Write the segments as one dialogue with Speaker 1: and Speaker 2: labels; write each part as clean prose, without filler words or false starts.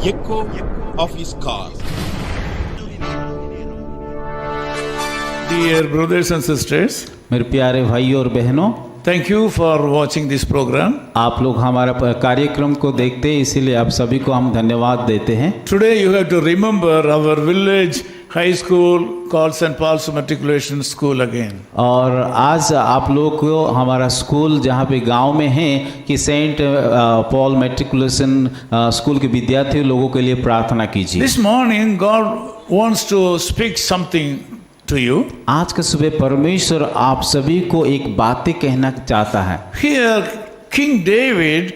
Speaker 1: echo of his car.
Speaker 2: Dear brothers and sisters,
Speaker 3: मेरे प्यारे भाइयों और बहनों,
Speaker 2: thank you for watching this program.
Speaker 3: आप लोग हमारा कार्यक्रम को देखते हैं, इसीलिए आप सभी को हम धन्यवाद देते हैं।
Speaker 2: Today you have to remember our village high school called St. Paul's Matriculation School again.
Speaker 3: और आज आप लोग को हमारा स्कूल जहाँ पे गांव में है कि सेंट पॉल मैट्रिकुलेशन स्कूल के विद्यार्थी लोगों के लिए प्रार्थना कीजिए।
Speaker 2: This morning God wants to speak something to you.
Speaker 3: आज का सुबह परमेश्वर आप सभी को एक बातें कहना चाहता है।
Speaker 2: Here King David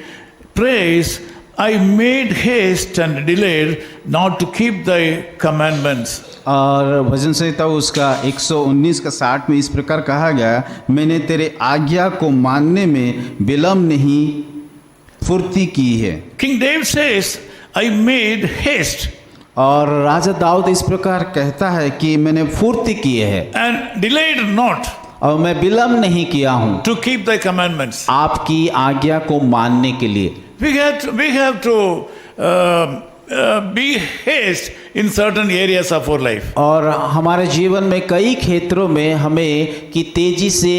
Speaker 2: prays, I made haste and delayed not to keep thy commandments.
Speaker 3: और भजन संहिता उसका 119 का 60 में इस प्रकार कहा गया, मैंने तेरे आज्ञा को मानने में विलम्ब नहीं फुर्ती की है।
Speaker 2: King David says, I made haste
Speaker 3: और राजा दाऊद इस प्रकार कहता है कि मैंने फुर्ती की है
Speaker 2: and delayed not
Speaker 3: और मैं विलम्ब नहीं किया हूँ
Speaker 2: to keep thy commandments.
Speaker 3: आपकी आज्ञा को मानने के लिए।
Speaker 2: We have to be haste in certain areas of our life.
Speaker 3: और हमारे जीवन में कई क्षेत्रों में हमें कि तेजी से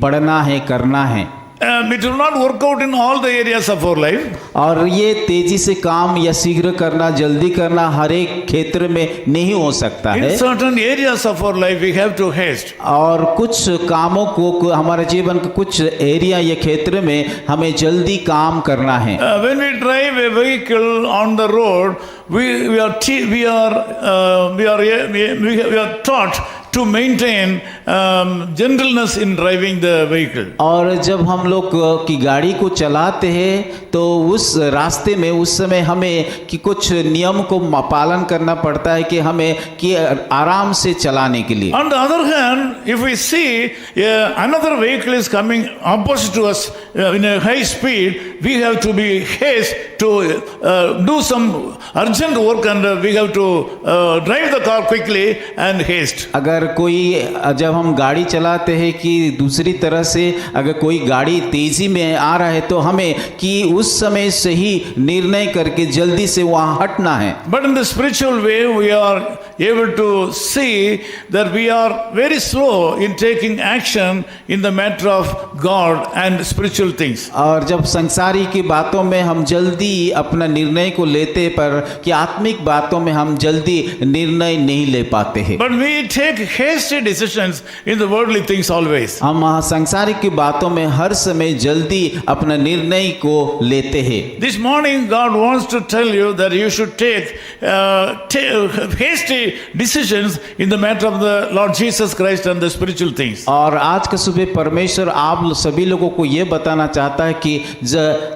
Speaker 3: बढ़ना है, करना है।
Speaker 2: It will not work out in all the areas of our life.
Speaker 3: और ये तेजी से काम या शीघ्र करना, जल्दी करना हर एक क्षेत्र में नहीं हो सकता
Speaker 2: In
Speaker 3: है।
Speaker 2: certain areas of our life, we have to haste.
Speaker 3: और कुछ कामों को हमारे जीवन के कुछ एरिया या क्षेत्र में हमें जल्दी काम करना है।
Speaker 2: When we drive a vehicle on the road, we are taught to maintain gentleness in driving the vehicle.
Speaker 3: और जब हम लोग की गाड़ी को चलाते हैं तो उस रास्ते में उस समय हमें कि कुछ नियम को पालन करना पड़ता है कि हमें कि आराम से चलाने के लिए।
Speaker 2: On the other hand, if we see another vehicle is coming opposite to us in a high speed, we have to be haste to do some urgent work and we have to drive the car quickly and haste.
Speaker 3: अगर कोई जब हम गाड़ी चलाते हैं कि दूसरी तरह से अगर कोई गाड़ी तेजी में आ रहा है तो हमें कि उस समय से ही निर्णय करके जल्दी से वहाँ हटना है।
Speaker 2: But in the spiritual way, we are able to see that we are very slow in taking action in the matter of God and spiritual things.
Speaker 3: और जब संसारी की बातों में हम जल्दी अपना निर्णय को लेते पर कि आत्मिक बातों में हम जल्दी निर्णय नहीं ले पाते हैं।
Speaker 2: But we take hasty decisions in the worldly things always.
Speaker 3: हम संसारिक की बातों में हर समय जल्दी अपना निर्णय को लेते हैं।
Speaker 2: This morning God wants to tell you that you should take hasty decisions in the matter of the Lord Jesus Christ and the spiritual things.
Speaker 3: और आज का सुबह परमेश्वर आप सभी लोगों को ये बताना चाहता है कि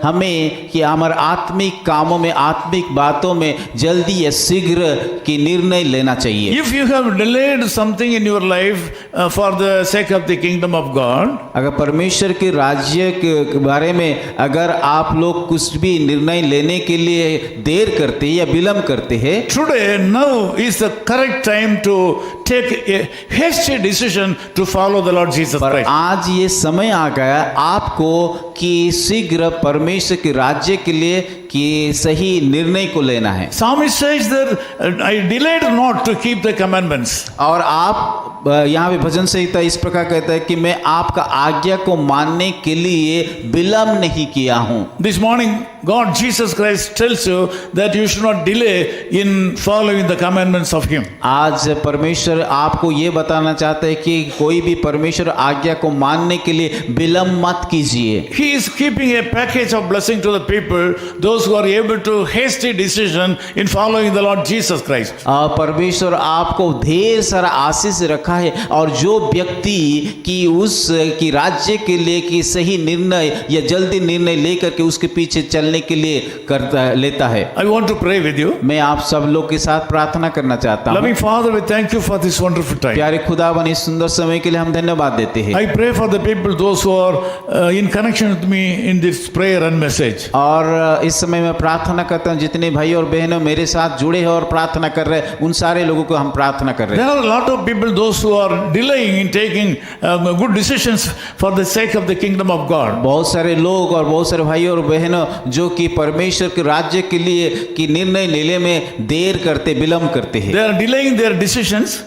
Speaker 3: हमें कि हमारे आत्मिक कामों में, आत्मिक बातों में जल्दी या शीघ्र की निर्णय लेना चाहिए।
Speaker 2: If you have delayed something in your life for the sake of the kingdom of God,
Speaker 3: अगर परमेश्वर के राज्य के बारे में अगर आप लोग कुछ भी निर्णय लेने के लिए देर करते या विलम्ब करते हैं,
Speaker 2: today now is the correct time to take a hasty decision to follow the Lord Jesus
Speaker 3: पर
Speaker 2: Christ.
Speaker 3: आज ये समय आ गया आपको कि शीघ्र परमेश्वर के राज्य के लिए कि सही निर्णय को लेना है।
Speaker 2: Psalmist says that I delayed not to keep the commandments.
Speaker 3: और आप यहाँ पे भजन संहिता इस प्रकार कहता है कि मैं आपका आज्ञा को मानने के लिए विलम्ब नहीं किया हूँ।
Speaker 2: This morning God Jesus Christ tells you that you should not delay in following the commandments of Him.
Speaker 3: आज परमेश्वर आपको ये बताना चाहता है कि कोई भी परमेश्वर आज्ञा को मानने के लिए विलम्ब मत कीजिए।
Speaker 2: He is keeping a package of blessing to the people, those who are able to hasty decision in following the Lord Jesus Christ.
Speaker 3: परमेश्वर आपको ढेर सारा आशीष रखा है और जो व्यक्ति की उस की राज्य के लिए कि सही निर्णय या जल्दी निर्णय लेकर के उसके पीछे चलने के लिए लेता है।
Speaker 2: I want to pray with you.
Speaker 3: मैं आप सब लोग के साथ प्रार्थना करना चाहता हूँ।
Speaker 2: Loving Father, we thank you for this wonderful time.
Speaker 3: प्यारे खुदावन इस सुंदर समय के लिए हम धन्यवाद देते हैं।
Speaker 2: I pray for the people, those who are in connection with me in this prayer and message.
Speaker 3: और इस समय मैं प्रार्थना करता हूँ जितने भाई और बहनों मेरे साथ जुड़े हैं और प्रार्थना कर रहे हैं उन सारे लोगों को हम प्रार्थना कर रहे हैं।
Speaker 2: There are a lot of people, those who are delaying in taking good decisions for the sake of the kingdom of God.
Speaker 3: बहुत सारे लोग और बहुत सारे भाई और बहनों जो जो कि परमेश्वर के राज्य के लिए कि निर्णय लेने में देर करते, विलम्ब करते हैं।
Speaker 2: They are delaying their decisions.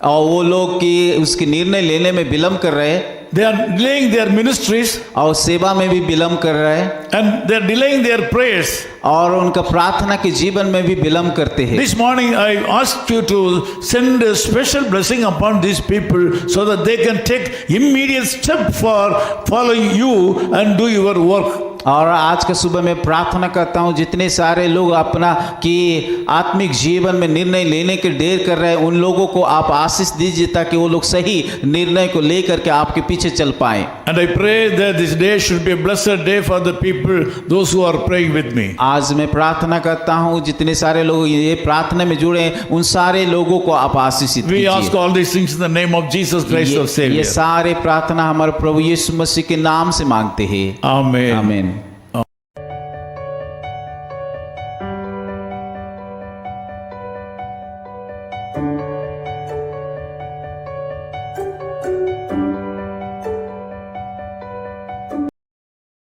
Speaker 3: और वो लोग कि उसके निर्णय लेने में विलम्ब कर रहे हैं,
Speaker 2: They are delaying their ministries,
Speaker 3: और सेवा में भी विलम्ब कर रहे हैं,
Speaker 2: and they are delaying their prayers.
Speaker 3: और उनका प्रार्थना के जीवन में भी विलम्ब करते हैं।
Speaker 2: This morning I asked you to send a special blessing upon these people so that they can take immediate step for following you and do your work.
Speaker 3: और आज का सुबह मैं प्रार्थना करता हूँ जितने सारे लोग अपना कि आत्मिक जीवन में निर्णय लेने के देर कर रहे हैं, उन लोगों को आप आशीष दीजिए ताकि वो लोग सही निर्णय को लेकर के आपके पीछे चल पाएं।
Speaker 2: And I pray that this day should be a blessed day for the people, those who are praying with me.
Speaker 3: आज मैं प्रार्थना करता हूँ जितने सारे लोग ये प्रार्थना में जुड़े हैं उन सारे लोगों को आप आशीषित
Speaker 2: We ask
Speaker 3: कीजिए।
Speaker 2: all these things in the name of Jesus Christ our
Speaker 3: ये
Speaker 2: Savior.
Speaker 3: सारे प्रार्थना हमारे प्रभु यीशु मसीह के नाम से मांगते हैं,
Speaker 2: Amen.
Speaker 3: आमीन।